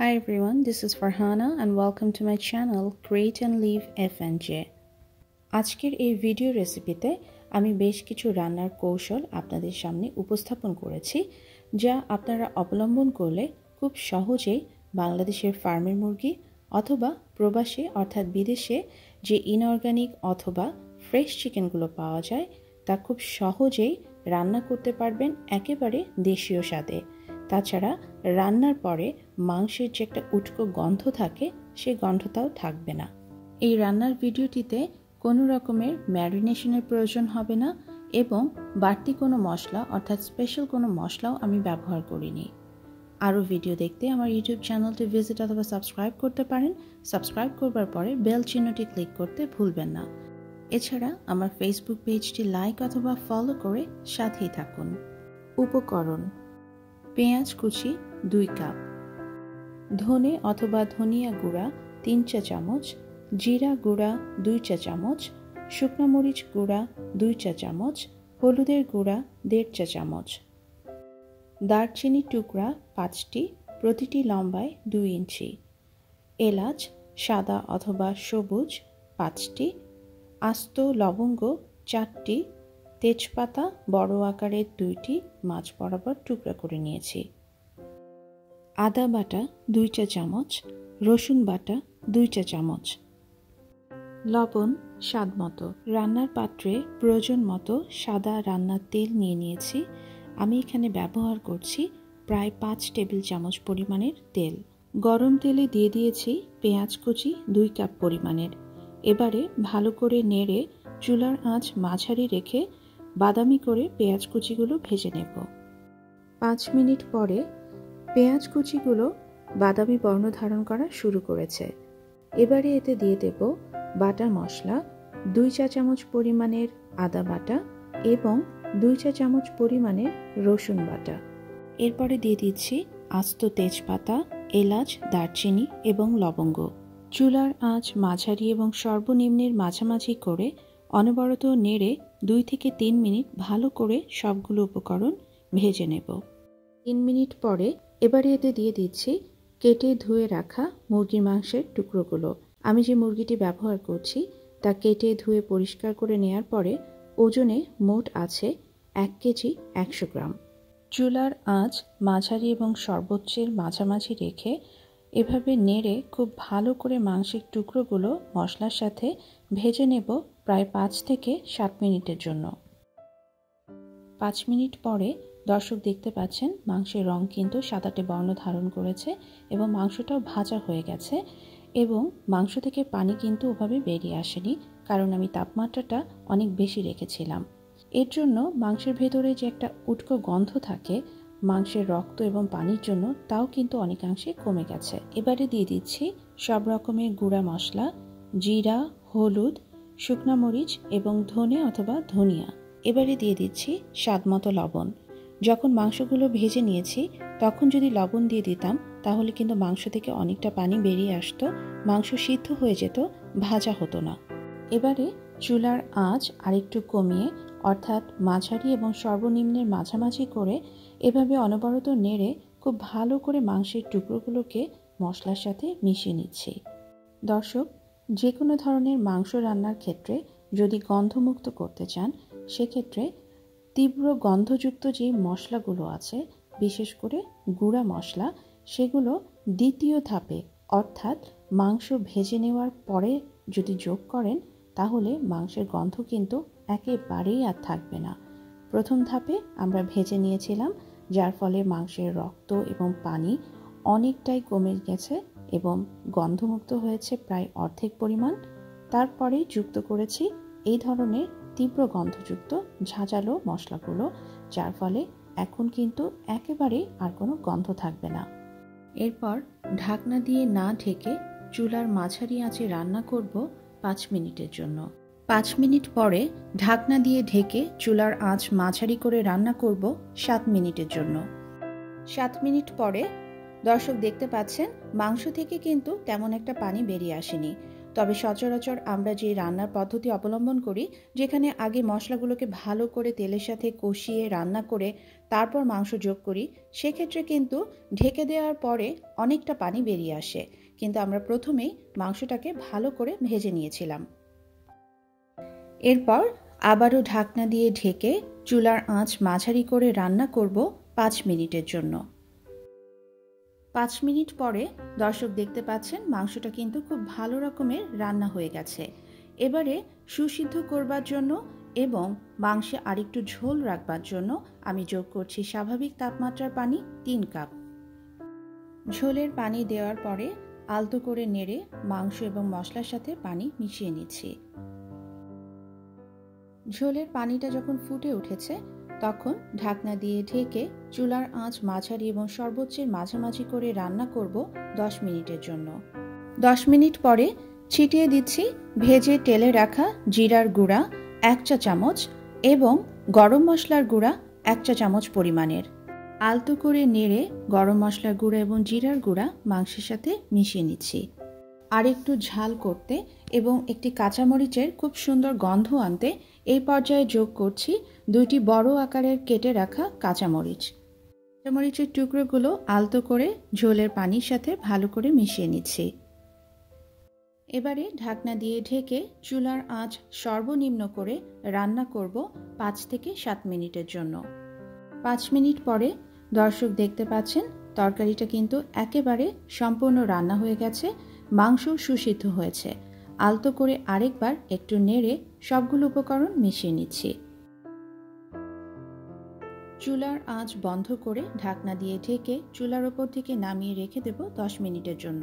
Hi everyone, this is Farhana and welcome to my channel Create and Live FNJ. আজকের এই video রেসিপিতে আমি বেশ কিছু রান্নার কৌশল আপনাদের সামনে উপস্থাপন করেছি যা আপনারা অবলম্বন করলে খুব সহজেই বাংলাদেশের ফার্মের মুরগি অথবা প্রবাসে অর্থাৎ বিদেশে যে ইনঅর্গানিক অথবা ফ্রেশ চিকেনগুলো পাওয়া যায় তা খুব সহজেই রান্না করতে পারবেন একেবারে দেশীয় স্বাদে। তাছাড়া রান্নার পরে মাংসের যে একটা উটকো গন্ধ থাকে সেই গন্ধটাও থাকবে না। এই রান্নার ভিডিওটিতে কোনো রকমের ম্যারিনেশনের প্রয়োজন হবে না এবং বাড়তি কোনো মশলা অর্থাৎ স্পেশাল কোনো মশলাও আমি ব্যবহার করিনি। আরও ভিডিও দেখতে আমার ইউটিউব চ্যানেলটি ভিজিট অথবা সাবস্ক্রাইব করতে পারেন। সাবস্ক্রাইব করবার পরে বেল চিহ্নটি ক্লিক করতে ভুলবেন না। এছাড়া আমার ফেসবুক পেজটি লাইক অথবা ফলো করে সাথেই থাকুন। উপকরণ: পেঁয়াজ কুচি 2 কাপ, ধনে অথবা ধনিয়া গুঁড়া 3 চা চামচ, জিরা গুঁড়া 2 চা চামচ, শুকনো মরিচ গুঁড়া 2 চা চামচ, হলুদের গুঁড়া 1.5 চা চামচ, দারচিনি টুকরা 5টি, প্রতিটি লম্বায় 2 ইঞ্চি, এলাচ সাদা অথবা সবুজ 5টি, আস্ত লবঙ্গ 4টি, তেজপাতা বড় আকারের 2টি মাঝ বরাবর টুকরা করে নিয়েছি, আদা বাটা 2 চা চামচ, রসুন বাটা 2 চা চামচ, লবণ স্বাদমতো। রান্নার পাত্রে প্রয়োজন মতো সাদা রান্নার তেল নিয়ে নিয়েছি। আমি এখানে ব্যবহার করছি প্রায় 5 টেবিল চামচ পরিমাণের তেল। গরম তেলে দিয়ে দিয়েছি পেঁয়াজ কুচি 2 কাপ পরিমাণের। এবারে ভালো করে নেড়ে চুলার আঁচ মাঝারি রেখে বাদামি করে পেঁয়াজ কুচিগুলো ভেজে নেব। 5 মিনিট পরে পেঁয়াজ কুচিগুলো বাদামি বর্ণ ধারণ করা শুরু করেছে। এবারে এতে দিয়ে দেব বাটা মশলা 2 চা চামচ পরিমাণের আদা বাটা এবং 2 চা চামচ পরিমাণের রসুন বাটা। এরপরে দিয়ে দিচ্ছি আস্ত তেজপাতা, এলাচ, দারচিনি এবং লবঙ্গ। চুলার আঁচ মাঝারি এবং সর্বনিম্নের মাঝামাঝি করে অনবরত নেড়ে 2 থেকে 3 মিনিট ভালো করে সবগুলো উপকরণ ভেজে নেব। 3 মিনিট পরে এবারে এতে দিয়ে দিচ্ছি কেটে ধুয়ে রাখা মুরগির মাংসের টুকরোগুলো। আমি যে মুরগিটি ব্যবহার করছি তা কেটে ধুয়ে পরিষ্কার করে নেয়ার পরে ওজনে মোট আছে 1 কেজি 100 গ্রাম। চুলার আঁচ মাঝারি এবং সর্বোচ্চের মাঝামাঝি রেখে এভাবে নেড়ে খুব ভালো করে মাংসের টুকরোগুলো মশলার সাথে ভেজে নেব প্রায় 5 থেকে 7 মিনিটের জন্য। 5 মিনিট পরে দর্শক দেখতে পাচ্ছেন মাংসের রং কিন্তু সাদাটে বর্ণ ধারণ করেছে এবং মাংসটাও ভাজা হয়ে গেছে এবং মাংস থেকে পানি কিন্তু ওভাবে বেরিয়ে আসেনি, কারণ আমি তাপমাত্রাটা অনেক বেশি রেখেছিলাম। এর জন্য মাংসের ভেতরে যে একটা উটকো গন্ধ থাকে মাংসের রক্ত এবং পানির জন্য, তাও কিন্তু অনেকাংশে কমে গেছে। এবারে দিয়ে দিচ্ছি সব রকমের গুঁড়া মশলা, জিরা, হলুদ, শুকনো মরিচ এবং ধনে অথবা ধনিয়া। এবারে দিয়ে দিচ্ছি স্বাদমতো লবণ। যখন মাংসগুলো ভেজে নিয়েছি তখন যদি লবণ দিয়ে দিতাম তাহলে কিন্তু মাংস থেকে অনেকটা পানি বেরিয়ে আসতো, মাংস সিদ্ধ হয়ে যেত, ভাজা হতো না। এবারে চুলার আঁচ আরেকটু কমিয়ে অর্থাৎ মাঝারি এবং সর্বনিম্নের মাঝামাঝি করে এভাবে অনবরত নেড়ে খুব ভালো করে মাংসের টুকরোগুলোকে মশলার সাথে মিশিয়ে নিচ্ছি। দর্শক, যে কোনো ধরনের মাংস রান্নার ক্ষেত্রে যদি গন্ধমুক্ত করতে চান সেক্ষেত্রে তীব্র গন্ধযুক্ত যে মশলাগুলো আছে বিশেষ করে গুঁড়া মশলা সেগুলো দ্বিতীয় ধাপে অর্থাৎ মাংস ভেজে নেওয়ার পরে যদি যোগ করেন তাহলে মাংসের গন্ধ কিন্তু একেবারেই আর থাকবে না। প্রথম ধাপে আমরা ভেজে নিয়েছিলাম যার ফলে মাংসের রক্ত এবং পানি অনেকটাই কমে গেছে এবং গন্ধমুক্ত হয়েছে প্রায় অর্ধেক পরিমাণ। তারপরেই যুক্ত করেছি এই ধরনের তীব্র গন্ধযুক্ত ঝাঁঝালো মশলাগুলো, যার ফলে এখন কিন্তু একেবারে আর কোনো গন্ধ থাকবে না। এরপর ঢাকনা দিয়ে না ঢেকে চুলার মাঝারি আঁচে রান্না করব 5 মিনিটের জন্য। 5 মিনিট পরে ঢাকনা দিয়ে ঢেকে চুলার আঁচ মাঝারি করে রান্না করব 7 মিনিটের জন্য। 7 মিনিট পরে দর্শক দেখতে পাচ্ছেন মাংস থেকে কিন্তু তেমন একটা পানি বেরিয়ে আসেনি, তবে সচরাচর আমরা যে রান্নার পদ্ধতি অবলম্বন করি, যেখানে আগে মশলাগুলোকে ভালো করে তেলের সাথে কষিয়ে রান্না করে তারপর মাংস যোগ করি, সেক্ষেত্রে কিন্তু ঢেকে দেওয়ার পরে অনেকটা পানি বেরিয়ে আসে। কিন্তু আমরা প্রথমেই মাংসটাকে ভালো করে ভেজে নিয়েছিলাম। এরপর আবারও ঢাকনা দিয়ে ঢেকে চুলার আঁচ মাঝারি করে রান্না করব 5 মিনিটের জন্য। 5 মিনিট পরে দর্শক দেখতে পাচ্ছেন মাংসটা কিন্তু খুব ভালো রকমের রান্না হয়ে গেছে। এবারে সুসিদ্ধ করবার জন্য এবং মাংসে আরেকটু ঝোল রাখবার জন্য আমি যোগ করছি স্বাভাবিক তাপমাত্রার পানি 3 কাপ। ঝোলের পানি দেওয়ার পরে আলতো করে নেড়ে মাংস এবং মশলার সাথে পানি মিশিয়ে নিচ্ছি। ঝোলের পানিটা যখন ফুটে উঠেছে তখন ঢাকনা দিয়ে ঢেকে চুলার আঁচ মাঝারি এবং সর্বোচ্চের মাঝামাঝি করে রান্না করব 10 মিনিটের জন্য। 10 মিনিট পরে ছিটিয়ে দিচ্ছি ভেজে তেলে রাখা জিরার গুঁড়া 1 চা চামচ এবং গরম মশলার গুঁড়া 1 চা চামচ পরিমাণের। আলতো করে নেড়ে গরম মশলার গুঁড়া এবং জিরার গুঁড়া মাংসের সাথে মিশিয়ে নিচ্ছি। আর একটু ঝাল করতে এবং একটি কাঁচামরিচের খুব সুন্দর গন্ধ আনতে এই পর্যায়ে যোগ করছি 2টি বড় আকারের কেটে রাখা কাঁচামরিচ। কাঁচামরিচের টুকরোগুলো আলতো করে ঝোলের পানির সাথে ভালো করে মিশিয়ে নিচ্ছি। এবারে ঢাকনা দিয়ে ঢেকে চুলার আঁচ সর্বনিম্ন করে রান্না করব 5 থেকে 7 মিনিটের জন্য। 5 মিনিট পরে দর্শক দেখতে পাচ্ছেন তরকারিটা কিন্তু একেবারে সম্পূর্ণ রান্না হয়ে গেছে, মাংস সুসিদ্ধ হয়েছে। আলতো করে আরেকবার একটু নেড়ে সবগুলো উপকরণ মিশিয়ে নিচ্ছি। চুলার আঁচ বন্ধ করে ঢাকনা দিয়ে ঢেকে চুলার ওপর থেকে নামিয়ে রেখে দেব 10 মিনিটের জন্য।